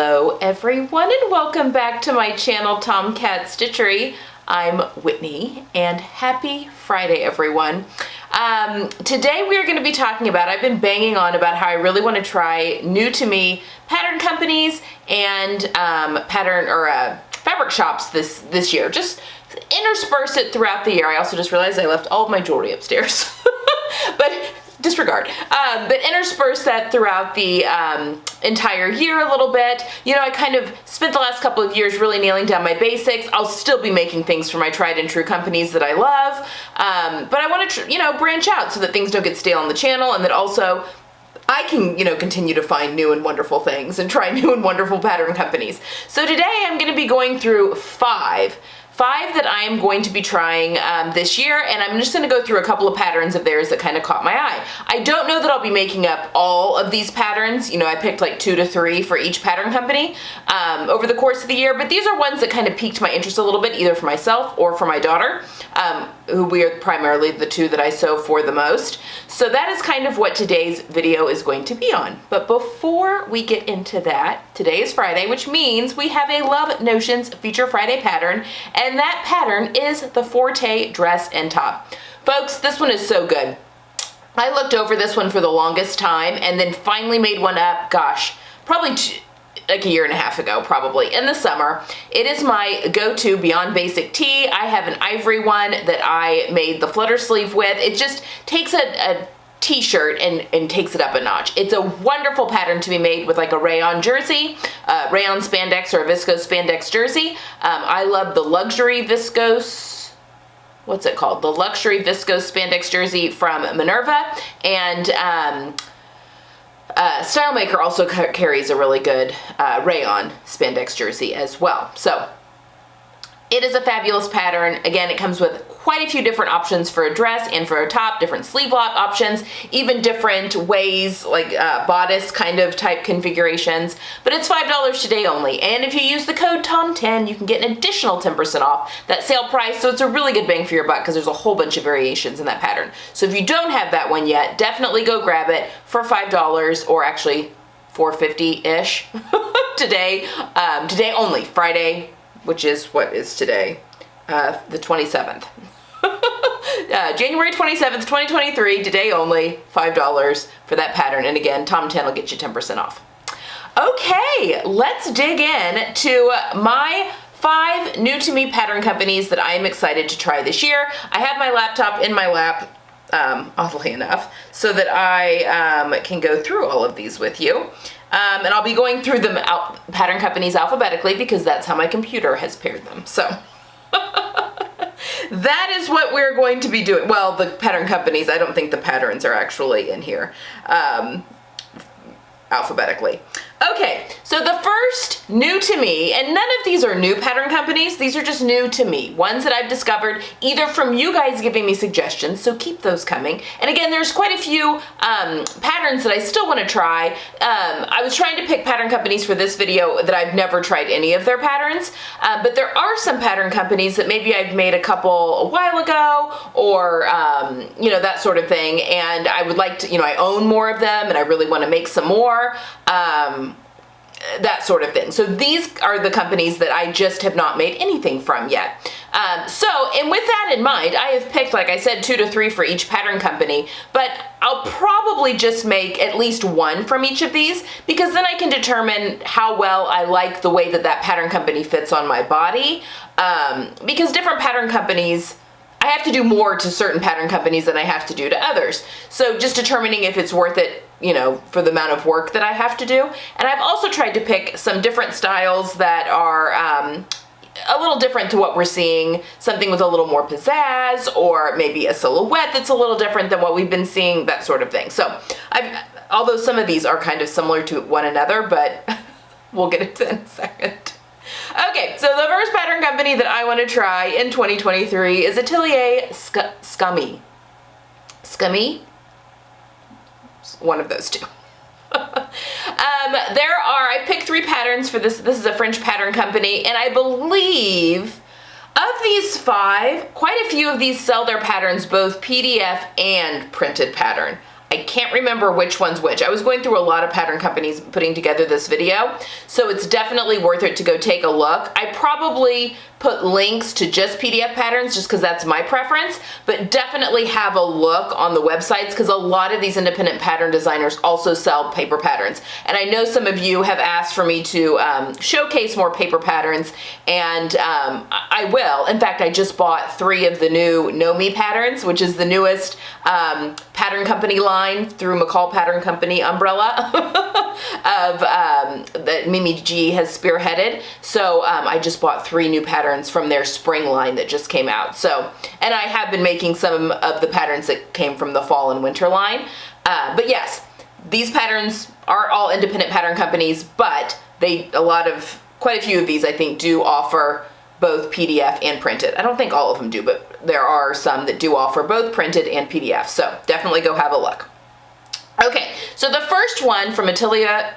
Hello everyone and welcome back to my channel, Tomcat Stitchery. I'm Whitney and happy Friday everyone. Today we are going to be talking about, I've been banging on about how I really want to try new to me pattern companies and fabric shops this year. Just intersperse it throughout the year. I also just realized I left all of my jewelry upstairs. But disregard. But intersperse that throughout the entire year a little bit. You know, I kind of spent the last couple of years really nailing down my basics. I'll still be making things for my tried and true companies that I love. But I want to, branch out so that things don't get stale on the channel, and that also I can, continue to find new and wonderful things and try new and wonderful pattern companies. So today I'm going to be going through five that I am going to be trying this year, and I'm just going to go through a couple of patterns of theirs that kind of caught my eye. I don't know that I'll be making up all of these patterns. I picked like 2 to 3 for each pattern company over the course of the year, but these are ones that kind of piqued my interest a little bit, either for myself or for my daughter, who we are primarily the two that I sew for the most. So that is kind of what today's video is going to be on. But before we get into that, today is Friday, which means we have a Love Notions Feature Friday pattern, and that pattern is the Forte dress and top. Folks, this one is so good. I looked over this one for the longest time and then finally made one up, gosh, probably like a year and a half ago, probably in the summer. It is my go-to beyond basic tee. I have an ivory one that I made the flutter sleeve with. It just takes a t-shirt and takes it up a notch. It's a wonderful pattern to be made with like a rayon jersey, rayon spandex or a viscose spandex jersey. I love the luxury viscose, what's it called? The luxury viscose spandex jersey from Minerva, and Stylemaker also carries a really good rayon spandex jersey as well. So it is a fabulous pattern. Again, it comes with quite a few different options for a dress and for a top, different sleeve lock options, even different ways, like bodice kind of type configurations. But it's $5 today only. And if you use the code TOM10, you can get an additional 10% off that sale price. So it's a really good bang for your buck because there's a whole bunch of variations in that pattern. So if you don't have that one yet, definitely go grab it for $5, or actually $4.50-ish today. Today only, Friday, which is what is today, the 27th. January 27th, 2023, today only, $5 for that pattern. And again, Tom10 will get you 10% off. Okay, let's dig in to my 5 new to me pattern companies that I am excited to try this year. I have my laptop in my lap, oddly enough, so that I can go through all of these with you. And I'll be going through them pattern companies alphabetically because that's how my computer has paired them. So that is what we're going to be doing. Well, the pattern companies, I don't think the patterns are actually in here alphabetically. Okay, so the first new to me, and none of these are new pattern companies, these are just new to me, ones that I've discovered either from you guys giving me suggestions, so keep those coming. And again, there's quite a few patterns that I still want to try. I was trying to pick pattern companies for this video that I've never tried any of their patterns, but there are some pattern companies that maybe I've made a couple a while ago, or that sort of thing, and I would like to, I own more of them and I really want to make some more. That sort of thing. So these are the companies that I just have not made anything from yet. And with that in mind, I have picked, like I said, 2 to 3 for each pattern company, but I'll probably just make at least one from each of these, because then I can determine how well I like the way that that pattern company fits on my body, because different pattern companies, I have to do more to certain pattern companies than I have to do to others. So just determining if it's worth it, for the amount of work that I have to do. And I've also tried to pick some different styles that are a little different to what we're seeing, something with a little more pizzazz, or maybe a silhouette that's a little different than what we've been seeing, that sort of thing. So although some of these are kind of similar to one another, but we'll get into that in a second. Okay, so the first pattern company that I want to try in 2023 is Atelier Scummy. Scummy? One of those two. I picked 3 patterns for this. This is a French pattern company, and I believe of these 5, quite a few of these sell their patterns both PDF and printed pattern. I can't remember which one's which. I was going through a lot of pattern companies putting together this video, so it's definitely worth it to go take a look. I probably put links to just PDF patterns just because that's my preference, but definitely have a look on the websites because a lot of these independent pattern designers also sell paper patterns. And I know some of you have asked for me to showcase more paper patterns, and I will. In fact, I just bought 3 of the new Naomi patterns, which is the newest pattern company line through McCall Pattern Company umbrella of that Mimi G has spearheaded. So I just bought 3 new patterns from their spring line that just came out. So, and I have been making some of the patterns that came from the fall and winter line. But yes, these patterns are all independent pattern companies, but quite a few of these I think do offer both PDF and printed. I don't think all of them do, but there are some that do offer both printed and PDF. So definitely go have a look. Okay, so the first one from Atelier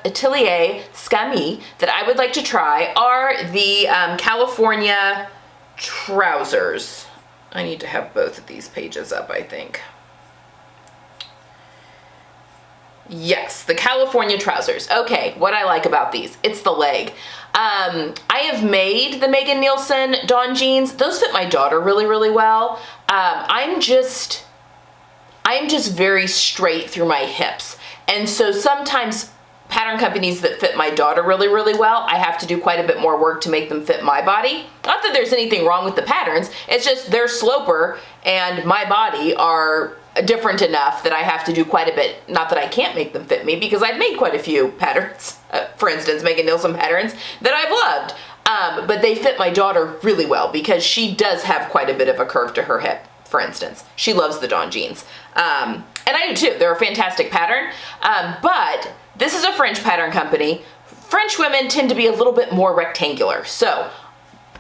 Scummy that I would like to try are the California trousers. I need to have both of these pages up, I think. Yes, the California trousers. Okay, what I like about these, it's the leg. I have made the Megan Nielsen Dawn jeans. Those fit my daughter really, really well. I'm just very straight through my hips. And so sometimes pattern companies that fit my daughter really, really well, I have to do quite a bit more work to make them fit my body. Not that there's anything wrong with the patterns, it's just they're sloper and my body are different enough that I have to do quite a bit. Not that I can't make them fit me, because I've made quite a few patterns, for instance, Megan Nielsen patterns that I've loved. But they fit my daughter really well because she does have quite a bit of a curve to her hip, for instance. She loves the Dawn jeans. And I do too. They're a fantastic pattern. But this is a French pattern company. French women tend to be a little bit more rectangular. So,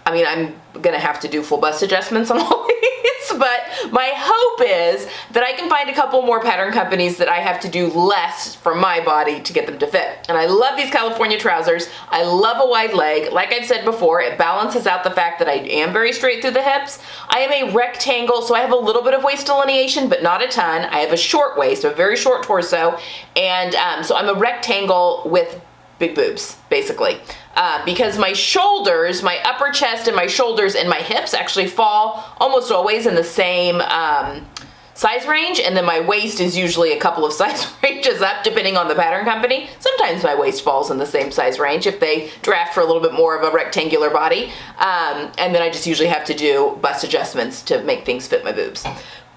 I mean, I'm gonna have to do full bust adjustments on all these, but my hope is that I can find a couple more pattern companies that I have to do less for my body to get them to fit. And I love these California trousers. I love a wide leg. Like I've said before, it balances out the fact that I am very straight through the hips. I am a rectangle, so I have a little bit of waist delineation, but not a ton. I have a short waist, a very short torso, and so I'm a rectangle with big boobs, basically. Because my shoulders, my upper chest and my shoulders and my hips actually fall almost always in the same size range, and then my waist is usually a couple of size ranges up depending on the pattern company. Sometimes my waist falls in the same size range if they draft for a little bit more of a rectangular body, and then I just usually have to do bust adjustments to make things fit my boobs.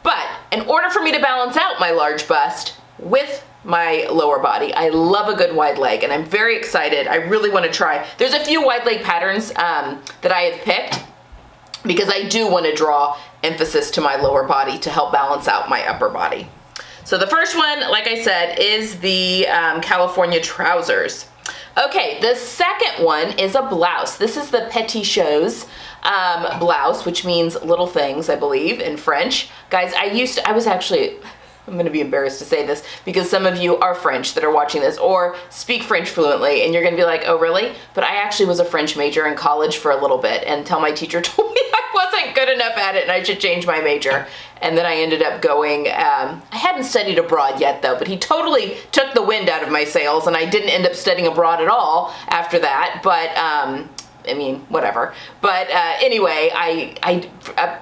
But in order for me to balance out my large bust with my lower body, I love a good wide leg, and I'm very excited. I really want to try. There's a few wide leg patterns that I have picked because I do want to draw emphasis to my lower body to help balance out my upper body. So the first one, like I said, is the California trousers. Okay, the second one is a blouse. This is the petit chose blouse, which means little things, I believe, in French. Guys, I'm going to be embarrassed to say this because some of you are French that are watching this or speak French fluently, and you're going to be like, oh really? But I actually was a French major in college for a little bit until my teacher told me I wasn't good enough at it and I should change my major. And then I ended up going, I hadn't studied abroad yet though, but he totally took the wind out of my sails and I didn't end up studying abroad at all after that. But I mean, whatever. But anyway, I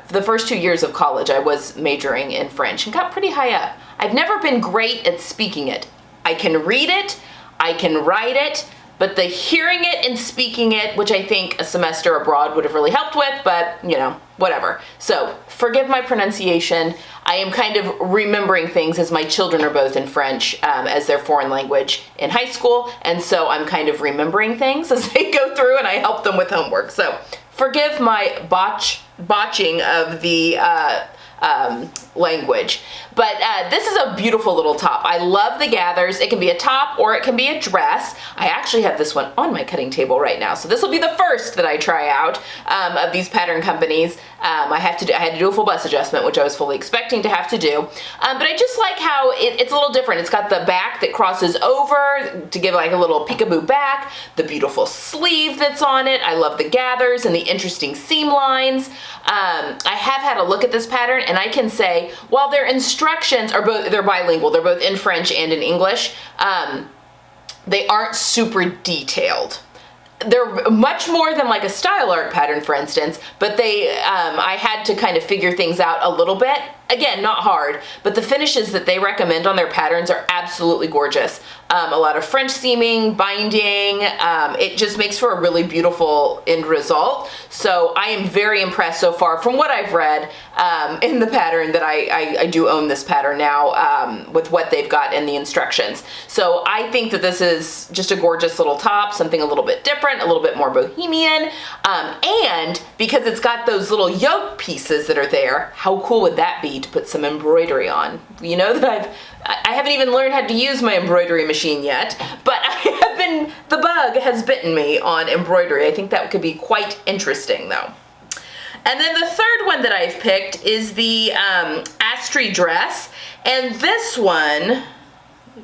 the first 2 years of college, I was majoring in French and got pretty high up. I've never been great at speaking it. I can read it, I can write it, but the hearing it and speaking it, which I think a semester abroad would have really helped with, but you know, whatever. So forgive my pronunciation. I am kind of remembering things as my children are both in French as their foreign language in high school, and so I'm kind of remembering things as they go through and I help them with homework. So forgive my botching of the language. But this is a beautiful little top. I love the gathers. It can be a top or it can be a dress. I actually have this one on my cutting table right now. So this will be the first that I try out of these pattern companies. I had to do a full bust adjustment, which I was fully expecting to have to do. But I just like how it's a little different. It's got the back that crosses over to give like a little peekaboo back, the beautiful sleeve that's on it. I love the gathers and the interesting seam lines. I have had a look at this pattern and I can say say, while their instructions are they're bilingual, they're both in French and in English, they aren't super detailed. They're much more than like a style art pattern, for instance, but I had to kind of figure things out a little bit. Again, not hard, but the finishes that they recommend on their patterns are absolutely gorgeous. A lot of French seaming, binding, it just makes for a really beautiful end result. So I am very impressed so far from what I've read in the pattern that I do own this pattern now with what they've got in the instructions. So I think that this is just a gorgeous little top, something a little bit different, a little bit more bohemian, and because it's got those little yoke pieces that are there, how cool would that be to put some embroidery on? You know that I haven't even learned how to use my embroidery machine yet, but the bug has bitten me on embroidery. I think that could be quite interesting though. And then the third one that I've picked is the Astri dress, and this one,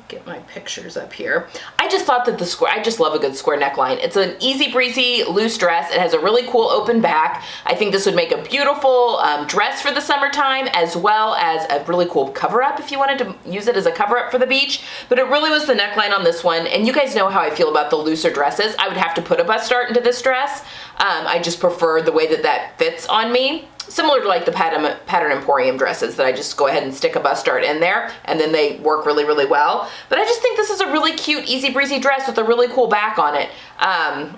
get my pictures up here. I just thought that I just love a good square neckline. It's an easy breezy loose dress. It has a really cool open back. I think this would make a beautiful dress for the summertime, as well as a really cool cover up if you wanted to use it as a cover up for the beach. But it really was the neckline on this one, and you guys know how I feel about the looser dresses. I would have to put a bust dart into this dress. I just prefer the way that fits on me. Similar to like the Pattern Emporium dresses that I just go ahead and stick a bust dart in there and then they work really, really well. But I just think this is a really cute, easy breezy dress with a really cool back on it.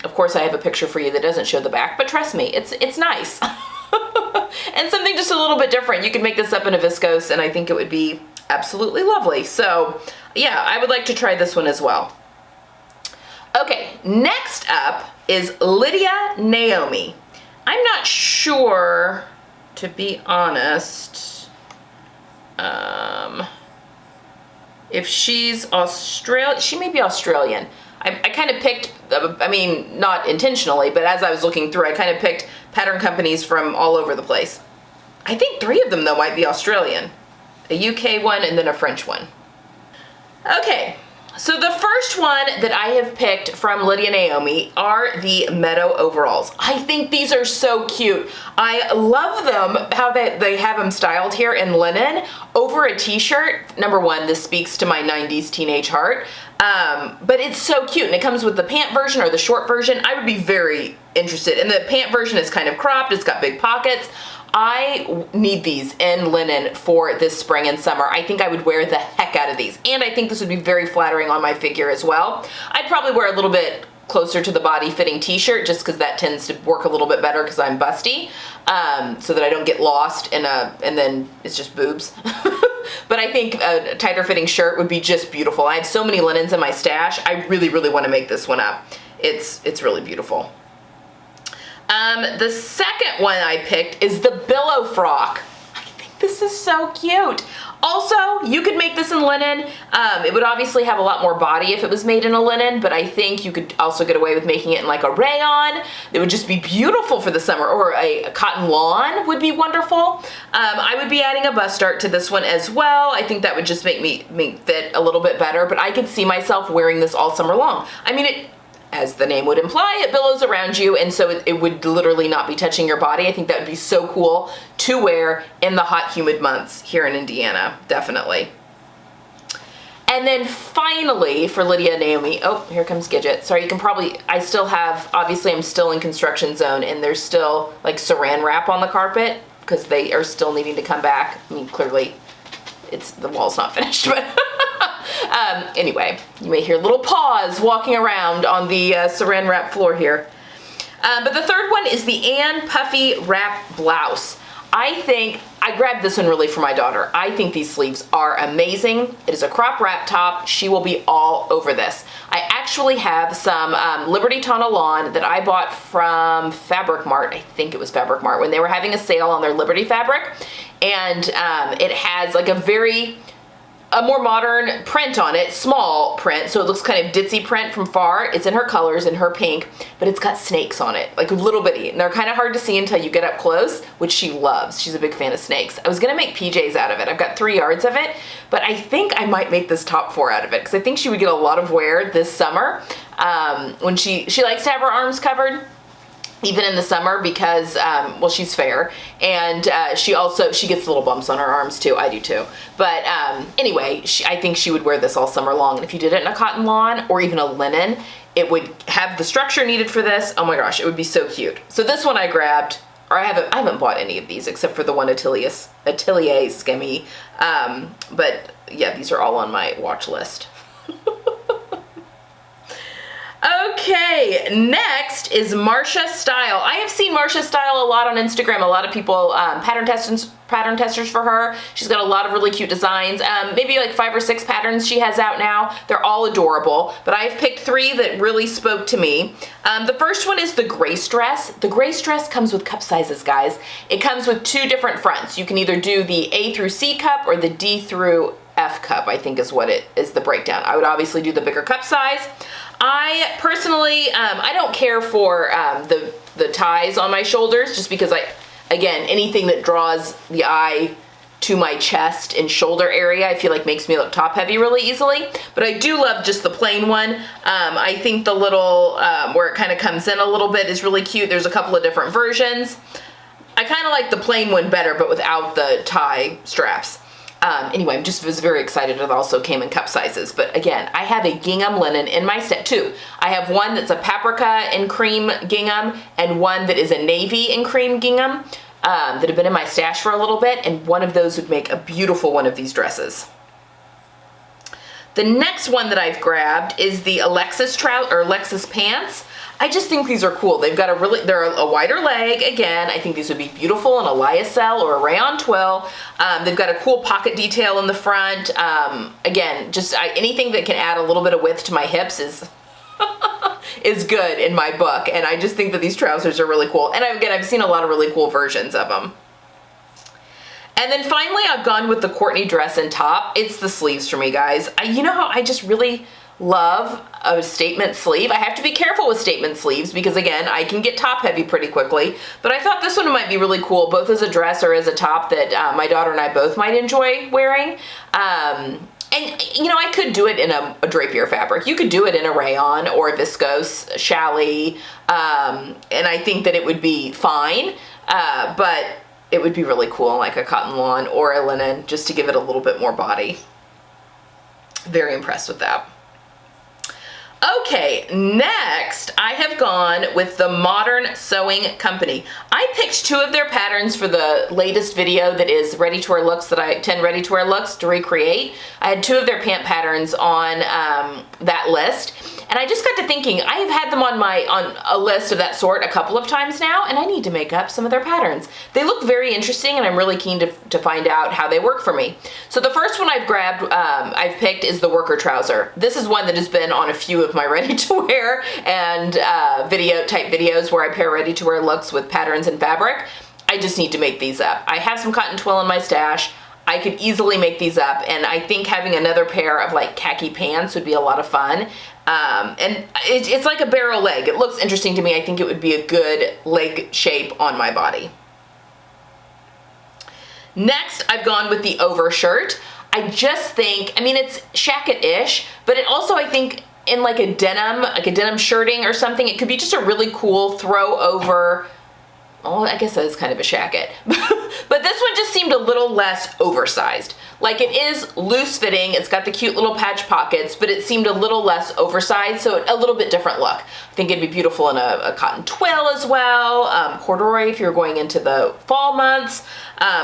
Of course, I have a picture for you that doesn't show the back, but trust me, it's nice. And something just a little bit different. You could make this up in a viscose and I think it would be absolutely lovely. So yeah, I would like to try this one as well. Okay, next up is Lydia Naomi. I'm not sure, to be honest, if she's Australian. She may be Australian. I kind of picked, I mean, not intentionally, but as I was looking through, I kind of picked pattern companies from all over the place. I think 3 of them, though, might be Australian. A UK one and then a French one. Okay. So the first one that I have picked from Lydia Naomi are the Meadow overalls. I think these are so cute. I love them, how they have them styled here in linen over a t-shirt. Number one, this speaks to my 90s teenage heart. But it's so cute, and it comes with the pant version or the short version. I would be very interested. And the pant version is kind of cropped, it's got big pockets. I need these in linen for this spring and summer. I think I would wear the heck out of these. And I think this would be very flattering on my figure as well. I'd probably wear a little bit closer to the body fitting t-shirt just because that tends to work a little bit better because I'm busty, so that I don't get lost in and then it's just boobs. But I think a tighter fitting shirt would be just beautiful. I have so many linens in my stash. I really, really want to make this one up. It's really beautiful. The second one I picked is the billow frock. I think this is so cute. Also, you could make this in linen. It would obviously have a lot more body if it was made in a linen, but I think you could also get away with making it in like a rayon. It would just be beautiful for the summer, or a cotton lawn would be wonderful. I would be adding a bust dart to this one as well. I think that would just make me fit a little bit better, but I could see myself wearing this all summer long. I mean, as the name would imply, it billows around you, and so it would literally not be touching your body. I think that would be so cool to wear in the hot, humid months here in Indiana, definitely. And then finally, for Lydia Naomi, oh, here comes Gidget. Sorry, you can probably, I still have, obviously I'm still in construction zone, and there's still like saran wrap on the carpet, because they are still needing to come back. I mean, clearly, the wall's not finished, but anyway, you may hear little paws walking around on the saran wrap floor here. But the third one is the Ann Puffy wrap blouse. I grabbed this one really for my daughter. I think these sleeves are amazing. It is a crop wrap top. She will be all over this. I actually have some Liberty Tana lawn that I bought from Fabric Mart. I think it was Fabric Mart when they were having a sale on their Liberty fabric. And it has like a more modern print on it, small print, so it looks kind of ditzy print from far. It's in her colors, in her pink, but it's got snakes on it, like little bitty, and they're kind of hard to see until you get up close, which she loves. She's a big fan of snakes. I was gonna make PJs out of it. I've got 3 yards of it, but I think I might make this top 4 out of it, because I think she would get a lot of wear this summer. When she likes to have her arms covered, even in the summer because, well, she's fair, and she gets little bumps on her arms too. I do too. But anyway, I think she would wear this all summer long. And if you did it in a cotton lawn or even a linen, it would have the structure needed for this. Oh my gosh, it would be so cute. So this one I grabbed, or I haven't bought any of these except for the one Atelier Scummy. But yeah, these are all on my watch list. Okay, next is Marsha Style. I have seen Marsha Style a lot on Instagram. A lot of people pattern testers for her. She's got a lot of really cute designs. Maybe like 5 or 6 patterns she has out now. They're all adorable, but I've picked 3 that really spoke to me. The first one is the Grace dress. The Grace dress comes with cup sizes, guys. It comes with 2 different fronts. You can either do the A through C cup or the D through F cup, I think is what it is, the breakdown. I would obviously do the bigger cup size. I personally, I don't care for the ties on my shoulders, just because again, anything that draws the eye to my chest and shoulder area, I feel like makes me look top heavy really easily. But I do love just the plain one. I think the little, where it kind of comes in a little bit is really cute. There's a couple of different versions. I kind of like the plain one better, but without the tie straps. Anyway, I just was very excited. It also came in cup sizes. But again, I have a gingham linen in my set too. I have one that's a paprika and cream gingham and one that is a navy and cream gingham that have been in my stash for a little bit, and one of those would make a beautiful one of these dresses. The next one that I've grabbed is the Alexis pants. I just think these are cool. They've got they're a wider leg. Again, I think these would be beautiful in a lyocell or a rayon twill. They've got a cool pocket detail in the front. Again, just anything that can add a little bit of width to my hips is is good in my book. And I just think that these trousers are really cool. And again, I've seen a lot of really cool versions of them. And then finally, I've gone with the Courtney dress and top. It's the sleeves for me, guys. You know how I just really love a statement sleeve. I have to be careful with statement sleeves because, again, I can get top heavy pretty quickly. But I thought this one might be really cool, both as a dress or as a top that my daughter and I both might enjoy wearing. And, you know, I could do it in a drapier fabric. You could do it in a rayon or a viscose challis. And I think that it would be fine. But it would be really cool in like a cotton lawn or a linen, just to give it a little bit more body. Very impressed with that. Okay, next I have gone with the Modern Sewing Company. I picked 2 of their patterns for the latest video that is ready-to-wear looks 10 ready-to-wear looks to recreate. I had 2 of their pant patterns on that list. And I just got to thinking, I have had them on a list of that sort a couple of times now, and I need to make up some of their patterns. They look very interesting, and I'm really keen to find out how they work for me. So the first one I've picked is the worker trouser. This is one that has been on a few of my ready-to-wear and video type videos where I pair ready-to-wear looks with patterns and fabric. I just need to make these up. I have some cotton twill in my stash. I could easily make these up, and I think having another pair of like khaki pants would be a lot of fun. And it's like a barrel leg. It looks interesting to me. I think it would be a good leg shape on my body. Next, I've gone with the overshirt. I just think, I mean, it's shacket-ish, but it also, I think, in like a denim shirting or something, it could be just a really cool throw over. Oh, I guess that is kind of a shacket. But this one just seemed a little less oversized. Like, it is loose fitting, it's got the cute little patch pockets, but it seemed a little less oversized, so a little bit different look. I think it'd be beautiful in a cotton twill as well, corduroy if you're going into the fall months,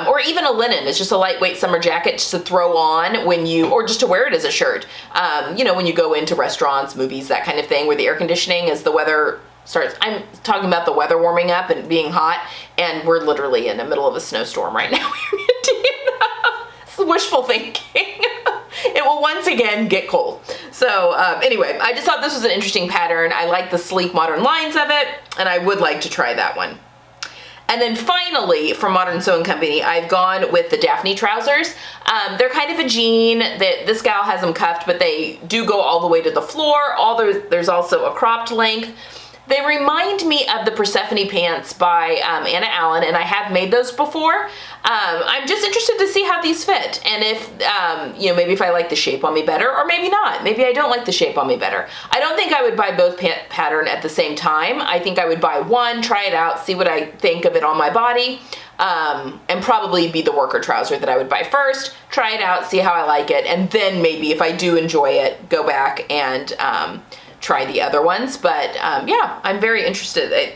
or even a linen. It's just a lightweight summer jacket just to throw on or just to wear it as a shirt. You know, when you go into restaurants, movies, that kind of thing, where the air conditioning as the weather starts. I'm talking about the weather warming up and being hot, and we're literally in the middle of a snowstorm right now. It's wishful thinking. It will once again get cold. So anyway, I just thought this was an interesting pattern. I like the sleek modern lines of it, and I would like to try that one. And then finally, from Modern Sewing Company, I've gone with the Daphne trousers. They're kind of a jean. This gal has them cuffed, but they do go all the way to the floor. There's also a cropped length. They remind me of the Persephone pants by Anna Allen, and I have made those before. I'm just interested to see how these fit, and if, you know, maybe if I like the shape on me better, or maybe not. Maybe I don't like the shape on me better. I don't think I would buy both pattern at the same time. I think I would buy one, try it out, see what I think of it on my body, and probably be the worker trouser that I would buy first, try it out, see how I like it, and then maybe if I do enjoy it, go back and try the other ones. But yeah, I'm very interested.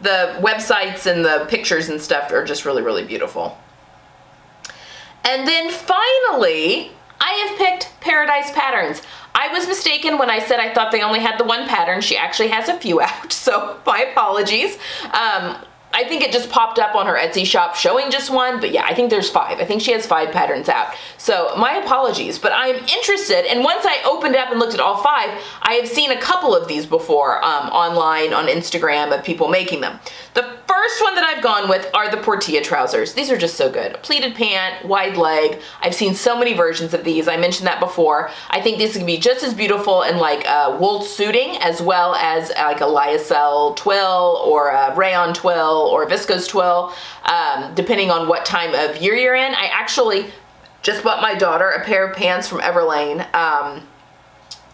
The websites and the pictures and stuff are just really, really beautiful. And then finally, I have picked Paradise Patterns. I was mistaken when I said I thought they only had the one pattern. She actually has a few out, so my apologies. I think it just popped up on her Etsy shop showing just one, but yeah, I think there's 5. I think she has 5 patterns out. So my apologies, but I'm interested, and once I opened up and looked at all 5, I have seen a couple of these before online on Instagram of people making them. The first one that I've gone with are the Portilla trousers. These are just so good. Pleated pant, wide leg. I've seen so many versions of these. I mentioned that before. I think these can be just as beautiful in like wool suiting as well as like a lyocell twill or a rayon twill or viscose twill, depending on what time of year you're in. I actually just bought my daughter a pair of pants from Everlane.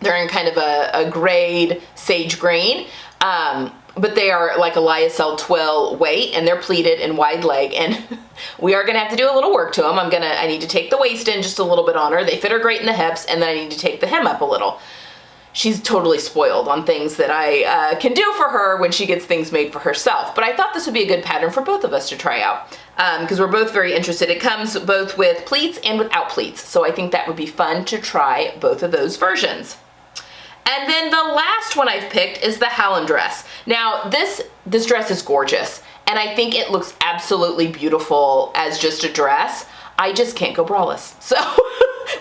They're in kind of a grayed sage green. But they are like a lyocell twill weight, and they're pleated and wide leg, and we are gonna have to do a little work to them. I need to take the waist in just a little bit on her. They fit her great in the hips, and then I need to take the hem up a little. She's totally spoiled on things that I can do for her when she gets things made for herself. But I thought this would be a good pattern for both of us to try out because we're both very interested. It comes both with pleats and without pleats, so I think that would be fun to try both of those versions. And then the last one I've picked is the Hallen dress. Now this dress is gorgeous, and I think it looks absolutely beautiful as just a dress. I just can't go braless, so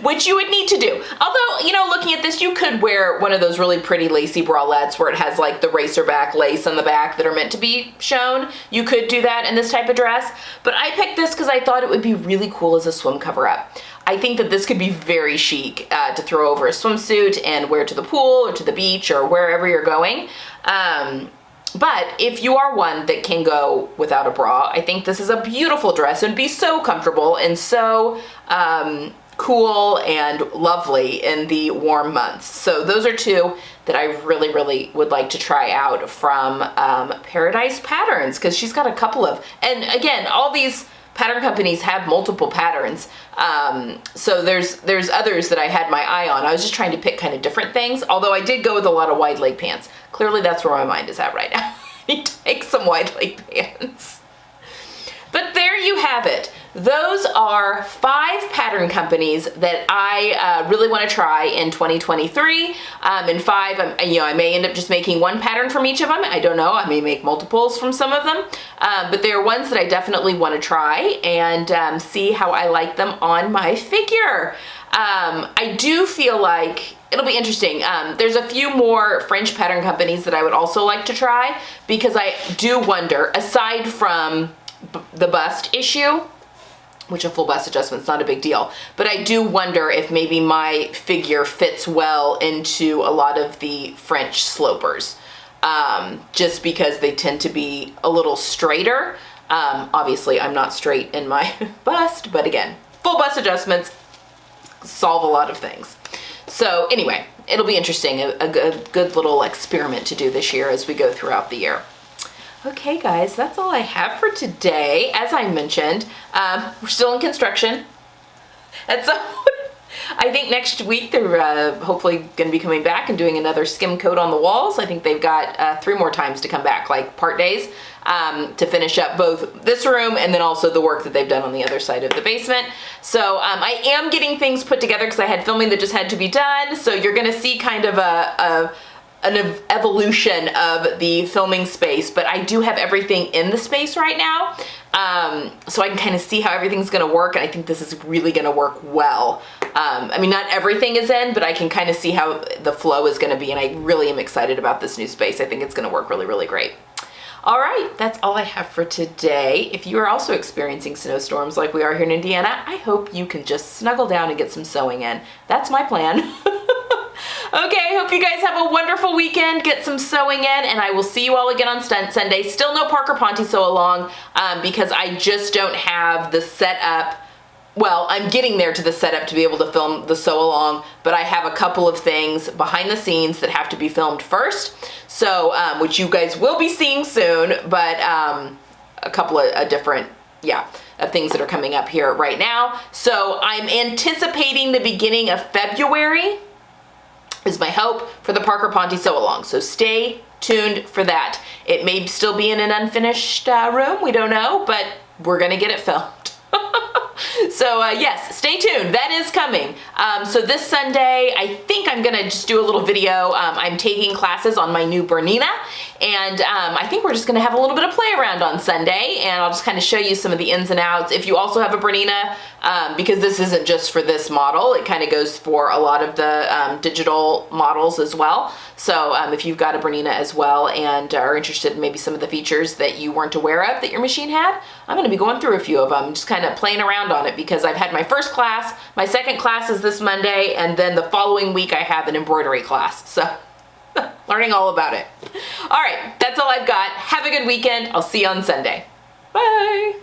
which you would need to do. Although, you know, looking at this, you could wear one of those really pretty lacy bralettes where it has like the racer back lace on the back that are meant to be shown. You could do that in this type of dress, but I picked this because I thought it would be really cool as a swim cover-up. I think that this could be very chic to throw over a swimsuit and wear to the pool or to the beach or wherever you're going. But if you are one that can go without a bra, I think this is a beautiful dress and be so comfortable and so cool and lovely in the warm months. So those are 2 that I really, really would like to try out from Paradise Patterns, because she's got a couple of, and again, all these pattern companies have multiple patterns. So there's others that I had my eye on. I was just trying to pick kind of different things, although I did go with a lot of wide leg pants. Clearly that's where my mind is at right now. I need to take some wide leg pants. But there you have it. Those are 5 pattern companies that I really want to try in 2023. In 5, you know, I may end up just making one pattern from each of them. I don't know. I may make multiples from some of them. But there are ones that I definitely want to try and see how I like them on my figure. I do feel like it'll be interesting. There's a few more French pattern companies that I would also like to try, because I do wonder, aside from the bust issue, which a full bust adjustment's not a big deal, but I do wonder if maybe my figure fits well into a lot of the French slopers, just because they tend to be a little straighter. Obviously I'm not straight in my bust, but again, full bust adjustments solve a lot of things. So anyway, it'll be interesting, a good little experiment to do this year as we go throughout the year. Okay guys, that's all I have for today. As I mentioned, we're still in construction. And so I think next week they're hopefully going to be coming back and doing another skim coat on the walls. I think they've got 3 more times to come back, like part days, to finish up both this room and then also the work that they've done on the other side of the basement. So I am getting things put together because I had filming that just had to be done. So you're going to see kind of an evolution of the filming space, but I do have everything in the space right now, so I can kind of see how everything's going to work, and I think this is really going to work well. I mean, not everything is in, but I can kind of see how the flow is going to be, and I really am excited about this new space. I think it's going to work really, really great. All right, that's all I have for today. If you are also experiencing snowstorms like we are here in Indiana, I hope you can just snuggle down and get some sewing in. That's my plan. Okay, hope you guys have a wonderful weekend. Get some sewing in, and I will see you all again on Sunday. Still no Parker Ponte sew along because I just don't have the setup. Well, I'm getting there to the setup to be able to film the sew along, but I have a couple of things behind the scenes that have to be filmed first, so which you guys will be seeing soon, but a couple of different, of things that are coming up here right now. So I'm anticipating the beginning of February is my hope for the Parker Ponte sew along. So stay tuned for that. It may still be in an unfinished room, we don't know, but we're gonna get it filmed. So yes, stay tuned, that is coming. So this Sunday, I think I'm gonna just do a little video. I'm taking classes on my new Bernina, and I think we're just gonna have a little bit of play around on Sunday, and I'll just kind of show you some of the ins and outs. If you also have a Bernina, because this isn't just for this model, it kind of goes for a lot of the digital models as well. So if you've got a Bernina as well and are interested in maybe some of the features that you weren't aware of that your machine had, I'm gonna be going through a few of them, just kind of playing around on it, because I've had my first class, my second class is this Monday, and then the following week I have an embroidery class. So learning all about it. All right, that's all I've got. Have a good weekend. I'll see you on Sunday. Bye.